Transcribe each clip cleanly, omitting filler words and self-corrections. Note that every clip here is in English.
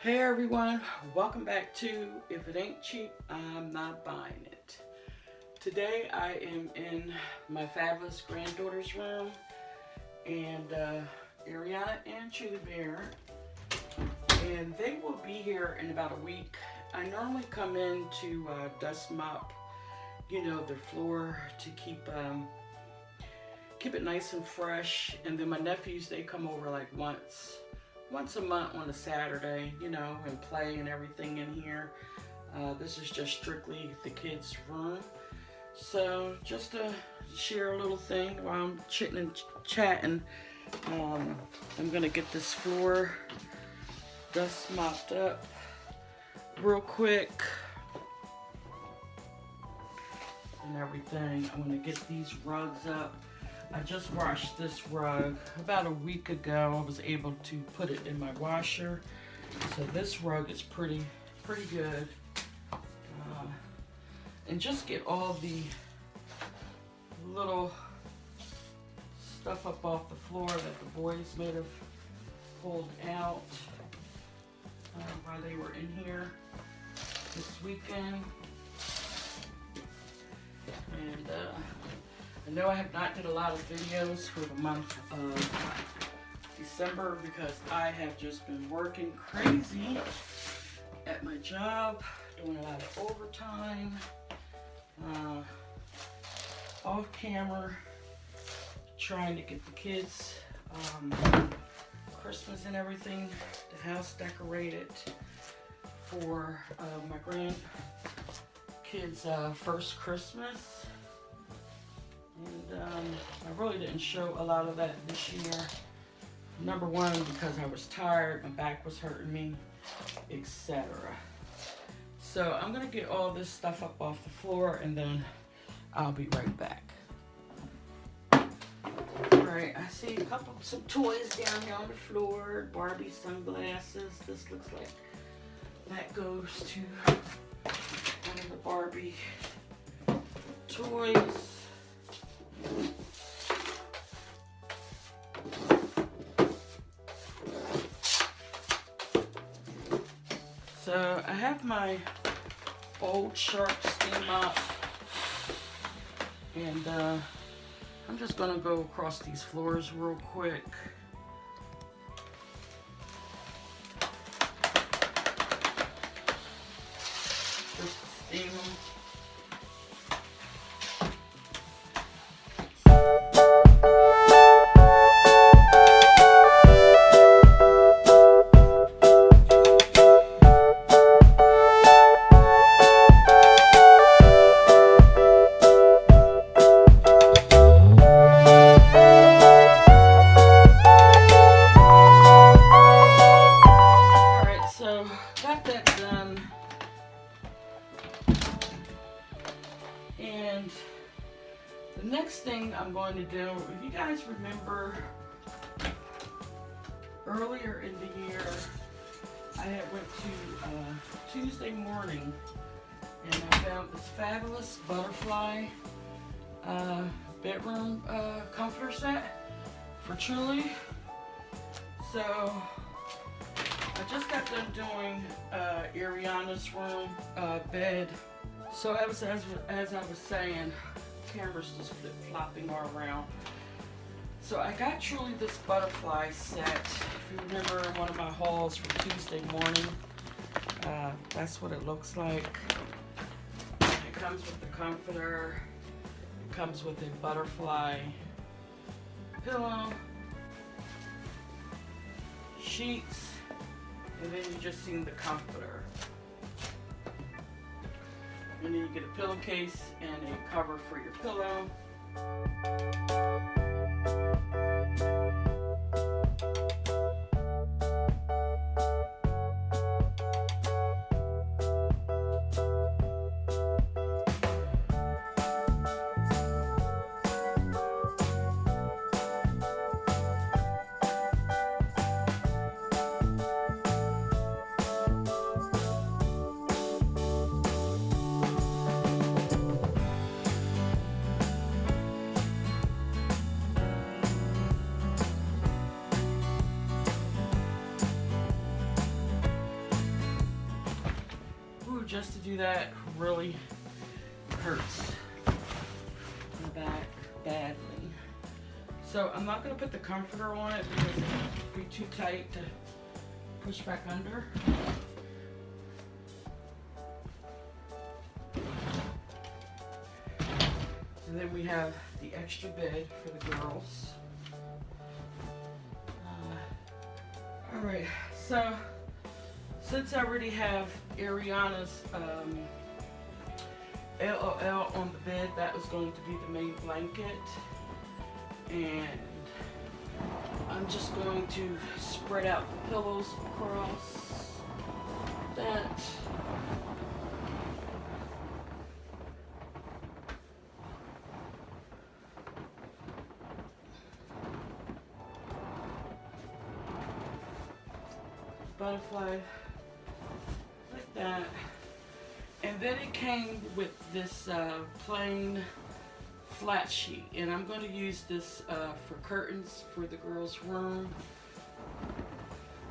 Hey everyone, welcome back to If It Ain't Cheap, I'm Not Buying It. Today I am in my fabulous granddaughter's room, and Ariana and Chili Bear, and they will be here in about a week. I normally come in to dust mop, the floor to keep it nice and fresh, and then my nephews, they come over like once a month on a Saturday, and play and everything in here. This is just strictly the kids' room. So just to share a little thing while I'm chitting and chatting, I'm gonna get this floor dust mopped up real quick and everything. I'm gonna get these rugs up. I just washed this rug about a week ago. I was able to put it in my washer. So this rug is pretty good. And just get all the little stuff up off the floor that the boys may have pulled out while they were in here this weekend. And I know I have not did a lot of videos for the month of December because I have just been working crazy at my job, doing a lot of overtime, off camera, trying to get the kids Christmas and everything, the house decorated for my grandkids' first Christmas. And I really didn't show a lot of that this year. Number one, because I was tired, my back was hurting me, etc. So I'm gonna get all this stuff up off the floor and then I'll be right back. Alright, I see some toys down here on the floor. Barbie sunglasses. This looks like that goes to one of the Barbie toys. So I have my old sharp steam mop, and I'm just gonna go across these floors real quick. Just steam them. And the next thing I'm going to do, if you guys remember earlier in the year, I had went to Tuesday morning and I found this fabulous butterfly bedroom comforter set for Truly. So I just got done doing Ariana's room bed. So as I was saying, camera's just flip-flopping all around. So I got Truly this butterfly set. If you remember one of my hauls from Tuesday morning, that's what it looks like. It comes with the comforter. It comes with a butterfly pillow, sheets, and then you just seen the comforter. And then you get a pillowcase and a cover for your pillow. just to do that really hurts my back badly. So I'm not going to put the comforter on it because it would be too tight to push back under. And then we have the extra bed for the girls. Alright, so since I already have Ariana's LOL on the bed, that was going to be the main blanket. And I'm just going to spread out the pillows across that. Butterfly like that, and then it came with this plain flat sheet, and I'm going to use this for curtains for the girls' room.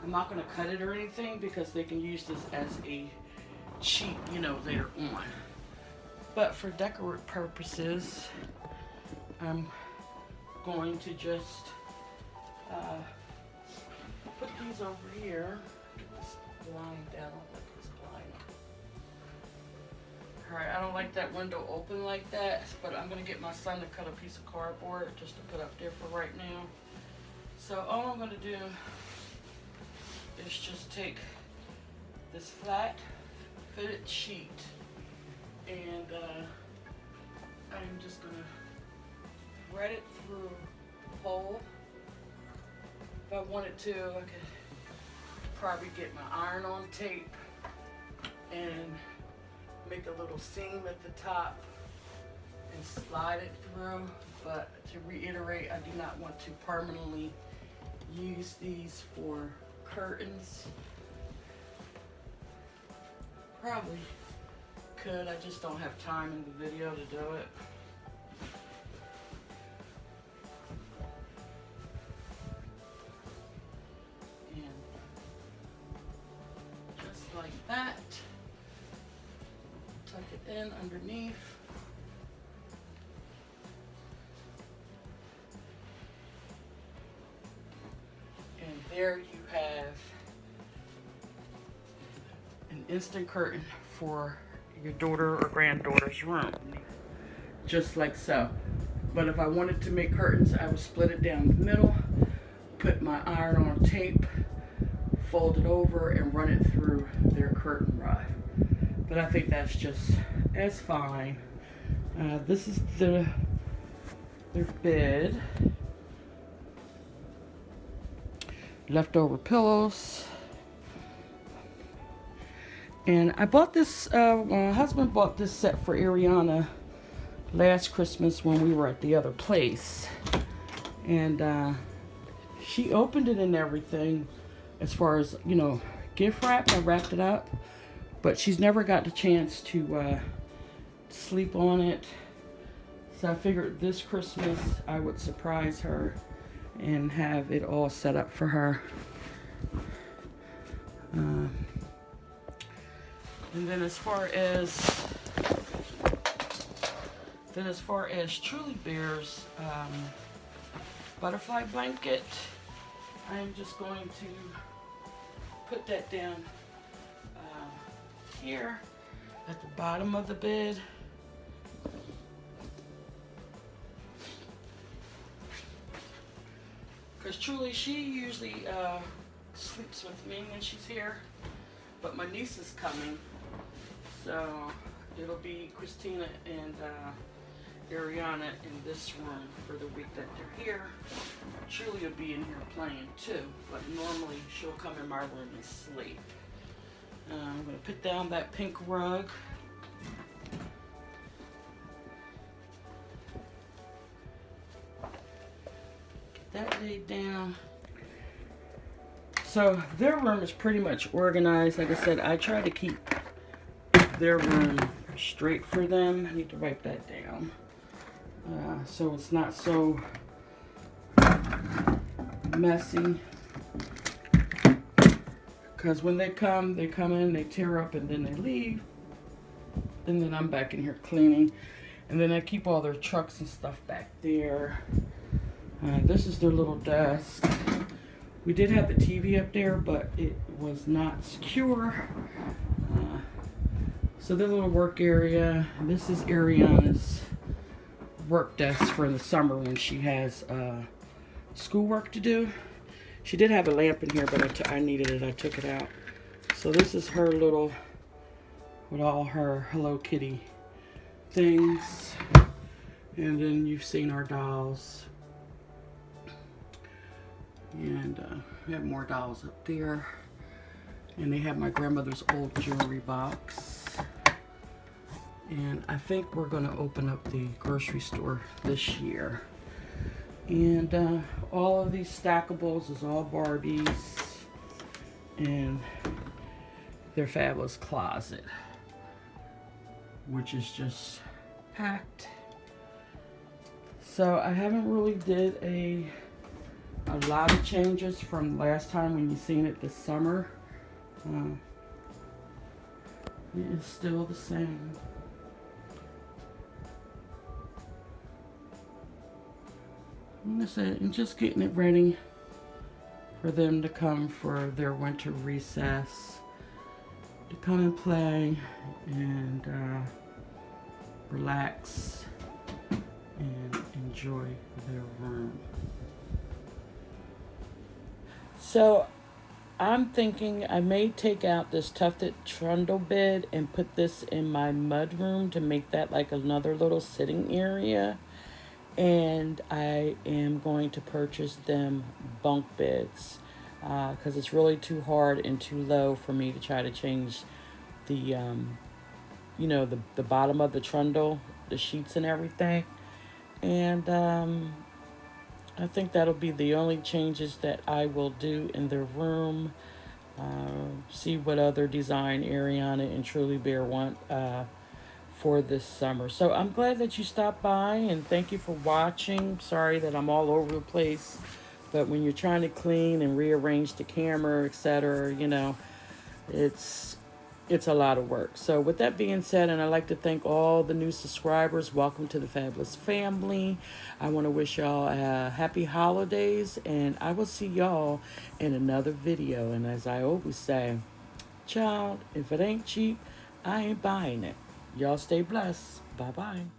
I'm not going to cut it or anything because they can use this as a sheet, you know, later on. But for decorative purposes, I'm going to just put these over here. Get this blind down. Like this blind. Alright, I don't like that window open like that, but I'm going to get my son to cut a piece of cardboard just to put up there for right now. So all I'm going to do is just take this flat fitted sheet and I'm just going to thread it through the hole. If I wanted to, I could probably get my iron-on tape and make a little seam at the top and slide it through. But to reiterate, I do not want to permanently use these for curtains. Probably could, I just don't have time in the video to do it. Like that, tuck it in underneath, and there you have an instant curtain for your daughter or granddaughter's room, just like so. But if I wanted to make curtains, I would split it down the middle, put my iron-on tape, fold it over and run it through their curtain rod. But I think that's just as fine. This is their bed. Leftover pillows. And I bought this, my husband bought this set for Ariana last Christmas when we were at the other place. And she opened it and everything. As far as, you know, gift wrap, I wrapped it up, but she's never got the chance to sleep on it. So I figured this Christmas I would surprise her and have it all set up for her. And then as far as Truly Bear's butterfly blanket, I'm just going to put that down here at the bottom of the bed. Because Truly, she usually sleeps with me when she's here, but my niece is coming, so it'll be Christina and Ariana in this room for the week that they're here. Truly will be in here playing too, but normally she'll come in my room and sleep. I'm going to put down that pink rug. Get that laid down. So their room is pretty much organized. Like I said, I try to keep their room straight for them. I need to write that down. So it's not so messy. Because when they come in, they tear up and then they leave. And then I'm back in here cleaning. And then I keep all their trucks and stuff back there. This is their little desk. We did have the TV up there, but it was not secure. So their little work area. This is Ariana's work desk for the summer when she has schoolwork to do. She did have a lamp in here, but I needed it. I took it out. So this is her little, with all her Hello Kitty things. And then you've seen our dolls. And we have more dolls up there. And they have my grandmother's old jewelry box. And I think we're going to open up the grocery store this year. And all of these stackables is all Barbies. And their fabulous closet, which is just packed. So I haven't really did a lot of changes from last time when you seen it this summer. It is still the same. Like I said, and just getting it ready for them to come for their winter recess, to come and play and relax and enjoy their room. So I'm thinking I may take out this tufted trundle bed and put this in my mud room to make that like another little sitting area. And I am going to purchase them bunk beds because it's really too hard and too low for me to try to change the, you know, the bottom of the trundle, the sheets and everything. And I think that'll be the only changes that I will do in the room. See what other design Ariana and Truly Bear want for this summer. So I'm glad that you stopped by, and thank you for watching. Sorry that I'm all over the place, but when you're trying to clean and rearrange the camera, etc., you know, it's a lot of work. So with that being said, and I'd like to thank all the new subscribers. Welcome to the fabulous family. I want to wish y'all happy holidays, and I will see y'all in another video. And as I always say, child, if it ain't cheap, I ain't buying it. Y'all stay blessed. Bye-bye.